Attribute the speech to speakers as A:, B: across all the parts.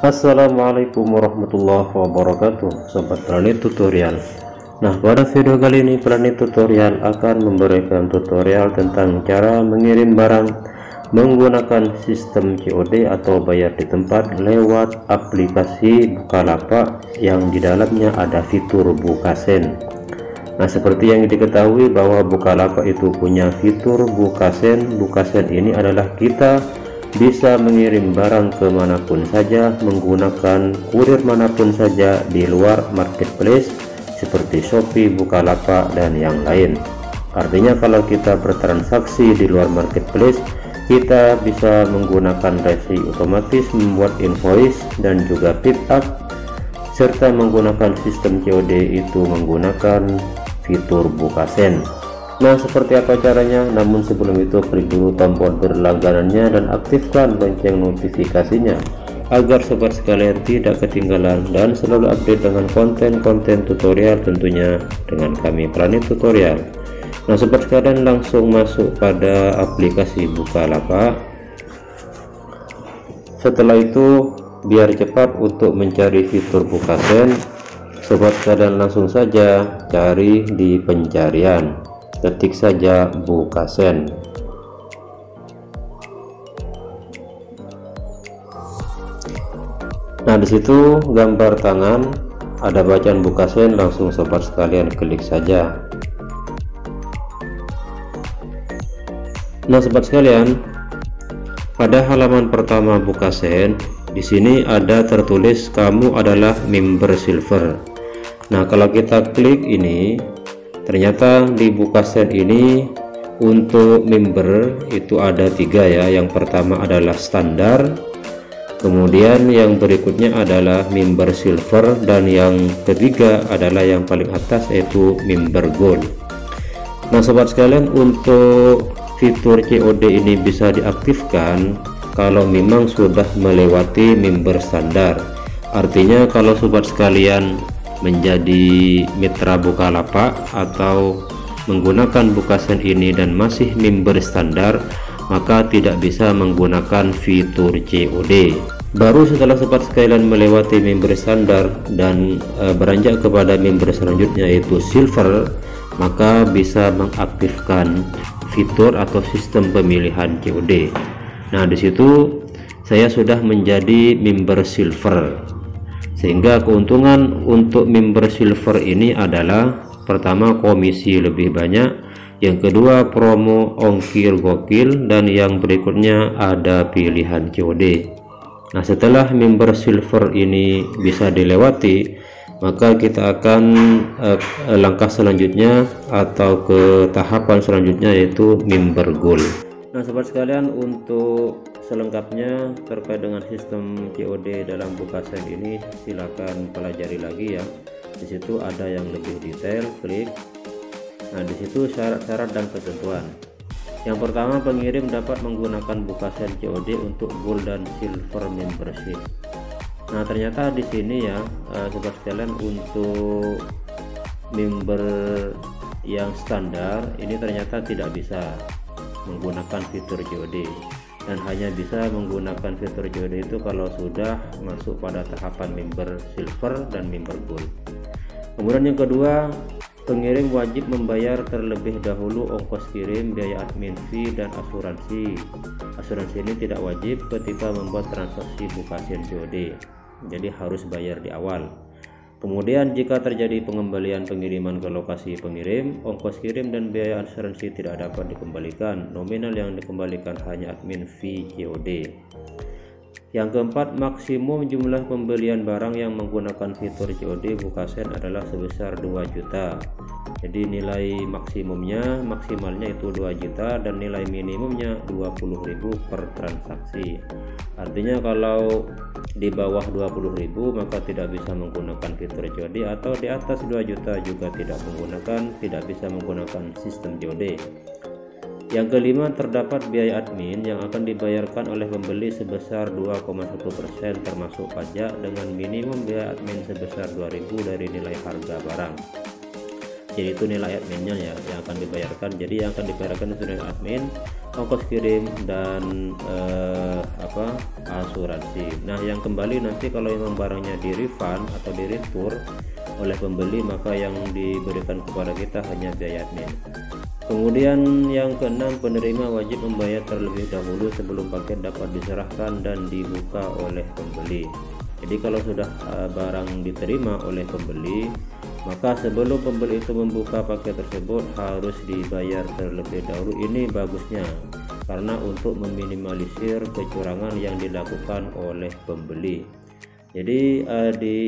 A: Assalamualaikum warahmatullahi wabarakatuh, Sobat Planet Tutorial. Nah, pada video kali ini Planet Tutorial akan memberikan tutorial tentang cara mengirim barang menggunakan sistem COD atau bayar di tempat lewat aplikasi Bukalapak yang di dalamnya ada fitur Bukasen. Nah, seperti yang diketahui bahwa Bukalapak itu punya fitur Bukasen. Bukasen ini adalah kita bisa mengirim barang kemanapun saja menggunakan kurir manapun saja di luar marketplace seperti Shopee, Bukalapak, dan yang lain. Artinya kalau kita bertransaksi di luar marketplace, kita bisa menggunakan resi otomatis, membuat invoice, dan juga pick up, serta menggunakan sistem COD itu menggunakan fitur Bukasen. Nah, seperti apa caranya? Namun sebelum itu klik dulu tombol berlangganannya dan aktifkan lonceng notifikasinya agar sobat sekalian tidak ketinggalan dan selalu update dengan konten-konten tutorial tentunya dengan kami Planet Tutorial. Nah, sobat sekalian langsung masuk pada aplikasi Bukalapak. Setelah itu biar cepat untuk mencari fitur Bukasen, sobat sekalian langsung saja cari di pencarian, ketik saja Bukasen. Nah, disitu gambar tangan ada bacaan Bukasen, langsung sobat sekalian klik saja. Nah, sobat sekalian, pada halaman pertama Bukasen di sini ada tertulis kamu adalah member silver. Nah, kalau kita klik ini, ternyata di Bukasen ini untuk member itu ada tiga ya. Yang pertama adalah standar, kemudian yang berikutnya adalah member silver, dan yang ketiga adalah yang paling atas yaitu member gold. Nah, sobat sekalian, untuk fitur COD ini bisa diaktifkan kalau memang sudah melewati member standar. Artinya kalau sobat sekalian menjadi mitra Bukalapak atau menggunakan Bukasen ini dan masih member standar, maka tidak bisa menggunakan fitur COD. Baru setelah sobat sekalian melewati member standar dan beranjak kepada member selanjutnya yaitu silver, maka bisa mengaktifkan fitur atau sistem pemilihan COD. Nah, disitu saya sudah menjadi member silver, sehingga keuntungan untuk member silver ini adalah pertama komisi lebih banyak, yang kedua promo ongkir gokil, dan yang berikutnya ada pilihan COD. Nah, setelah member silver ini bisa dilewati, maka kita akan langkah selanjutnya atau ke tahapan selanjutnya yaitu member gold. Nah, sobat sekalian, untuk selengkapnya terkait dengan sistem COD dalam Bukasen ini silakan pelajari lagi ya. Di situ ada yang lebih detail, klik. Nah, di situ syarat-syarat dan ketentuan. Yang pertama, pengirim dapat menggunakan Bukasen COD untuk gold dan silver membership. Nah, ternyata di sini ya, sobat sekalian, untuk member yang standar ini ternyata tidak bisa menggunakan fitur COD, dan hanya bisa menggunakan fitur COD itu kalau sudah masuk pada tahapan member silver dan member gold. Kemudian yang kedua, pengirim wajib membayar terlebih dahulu ongkos kirim, biaya admin fee, dan asuransi. Asuransi ini tidak wajib ketika membuat transaksi Bukasen COD, jadi harus bayar di awal. Kemudian jika terjadi pengembalian pengiriman ke lokasi pengirim, ongkos kirim dan biaya asuransi tidak dapat dikembalikan. Nominal yang dikembalikan hanya admin fee COD. Yang keempat, maksimum jumlah pembelian barang yang menggunakan fitur COD Bukasen adalah sebesar 2 juta. Jadi nilai maksimalnya itu 2 juta dan nilai minimumnya 20.000 per transaksi. Artinya kalau di bawah 20.000 maka tidak bisa menggunakan fitur COD, atau di atas 2 juta juga tidak bisa menggunakan sistem COD. Yang kelima, terdapat biaya admin yang akan dibayarkan oleh pembeli sebesar 2,1% termasuk pajak, dengan minimum biaya admin sebesar 2.000 dari nilai harga barang. Jadi itu nilai adminnya ya yang akan dibayarkan. Jadi yang akan dibayarkan itu nilai admin ongkos kirim dan asuransi. Nah, yang kembali nanti kalau memang barangnya di refund atau di retur oleh pembeli, maka yang diberikan kepada kita hanya biaya admin. Kemudian yang keenam, penerima wajib membayar terlebih dahulu sebelum paket dapat diserahkan dan dibuka oleh pembeli. Jadi kalau sudah barang diterima oleh pembeli, maka sebelum pembeli itu membuka paket tersebut harus dibayar terlebih dahulu. Ini bagusnya karena untuk meminimalisir kecurangan yang dilakukan oleh pembeli. Jadi di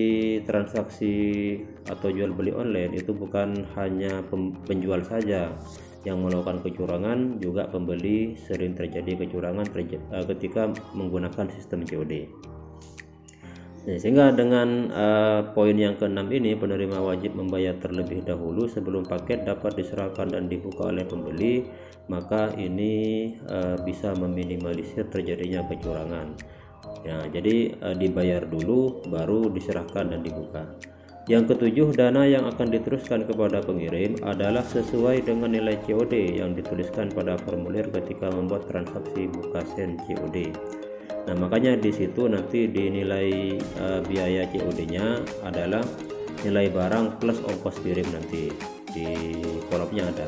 A: transaksi atau jual beli online itu bukan hanya penjual saja yang melakukan kecurangan, juga pembeli sering terjadi kecurangan ketika menggunakan sistem COD. Sehingga dengan poin yang keenam ini, penerima wajib membayar terlebih dahulu sebelum paket dapat diserahkan dan dibuka oleh pembeli, maka ini bisa meminimalisir terjadinya kecurangan. Ya, jadi dibayar dulu baru diserahkan dan dibuka. Yang ketujuh, dana yang akan diteruskan kepada pengirim adalah sesuai dengan nilai COD yang dituliskan pada formulir ketika membuat transaksi bukasen COD. Nah, makanya di situ nanti dinilai biaya COD-nya adalah nilai barang plus ongkos kirim, nanti di kolomnya ada.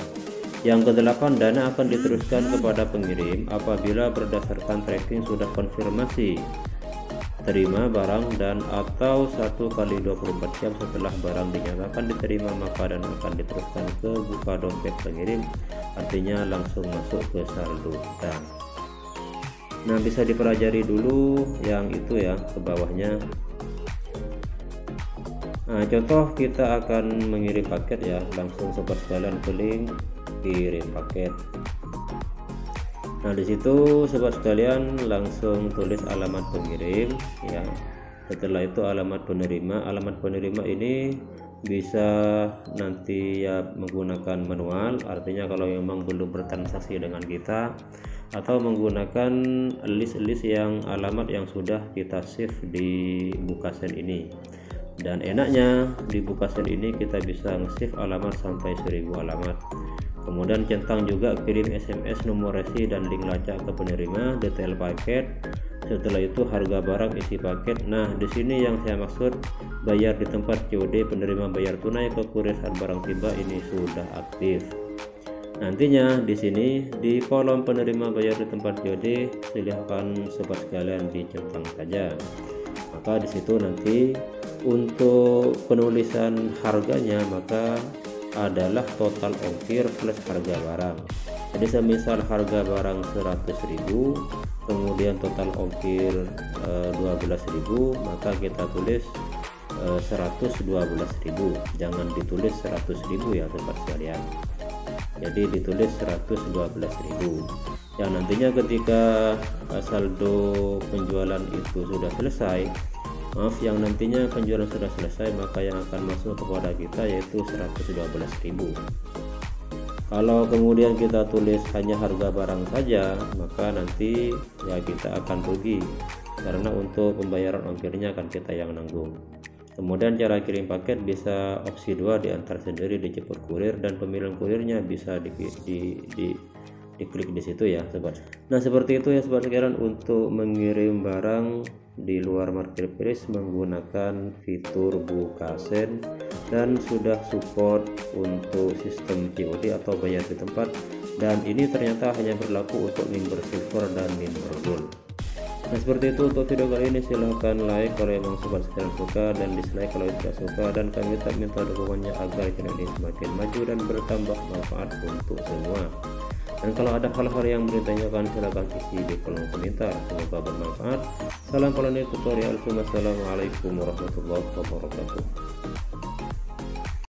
A: Yang kedelapan, dana akan diteruskan kepada pengirim apabila berdasarkan tracking sudah konfirmasi terima barang dan atau 1 kali 24 jam setelah barang dinyatakan diterima, maka dana akan diteruskan ke buka dompet pengirim, artinya langsung masuk ke saldo kita. Nah, bisa dipelajari dulu yang itu ya, ke bawahnya. Nah, contoh kita akan mengirim paket ya, langsung sobat sekalian klik kirim paket. Nah, di situ sobat sekalian langsung tulis alamat pengirim ya. Setelah itu alamat penerima. Alamat penerima ini bisa nanti ya menggunakan manual, artinya kalau memang belum bertransaksi dengan kita, atau menggunakan list yang alamat yang sudah kita save di bukasen ini. Dan enaknya di bukasen ini kita bisa nge-save alamat sampai 1000 alamat. Kemudian centang juga kirim SMS nomor resi dan link lacak ke penerima, detail paket, setelah itu harga barang, isi paket. Nah, di sini yang saya maksud bayar di tempat COD, penerima bayar tunai ke kurir saat barang tiba, ini sudah aktif. Nantinya di sini di kolom penerima bayar di tempat COD, silahkan sobat sekalian dicentang saja. Maka di situ nanti untuk penulisan harganya maka adalah total ongkir plus harga barang. Jadi semisal harga barang 100.000, kemudian total ongkir 12.000, maka kita tulis 112.000. Jangan ditulis 100.000 ya sobat sekalian. Jadi ditulis 112.000. yang nantinya ketika saldo penjualan itu sudah selesai, yang nantinya penjualan sudah selesai, maka yang akan masuk kepada kita yaitu 112.000. Kalau kemudian kita tulis hanya harga barang saja, maka nanti ya kita akan rugi karena untuk pembayaran ongkirnya akan kita yang nanggung. Kemudian cara kirim paket bisa opsi 2, diantar sendiri, dijemput kurir, dan pemilihan kurirnya bisa diklik di situ ya sobat. Nah seperti itu ya sobat sekalian untuk mengirim barang di luar marketplace menggunakan fitur Bukasen dan sudah support untuk sistem COD atau bayar di tempat, dan ini ternyata hanya berlaku untuk member silver dan member gold. Nah seperti itu untuk video kali ini. Silahkan like kalau memang sobat sekalian suka, dan dislike kalau tidak suka, dan kami tak minta dukungannya agar channel ini semakin maju dan bertambah manfaat untuk semua. Dan kalau ada hal-hal yang ditanyakan silahkan isi di kolom komentar. Semoga bermanfaat. Salam koloni tutorial. Wassalamualaikum warahmatullahi wabarakatuh.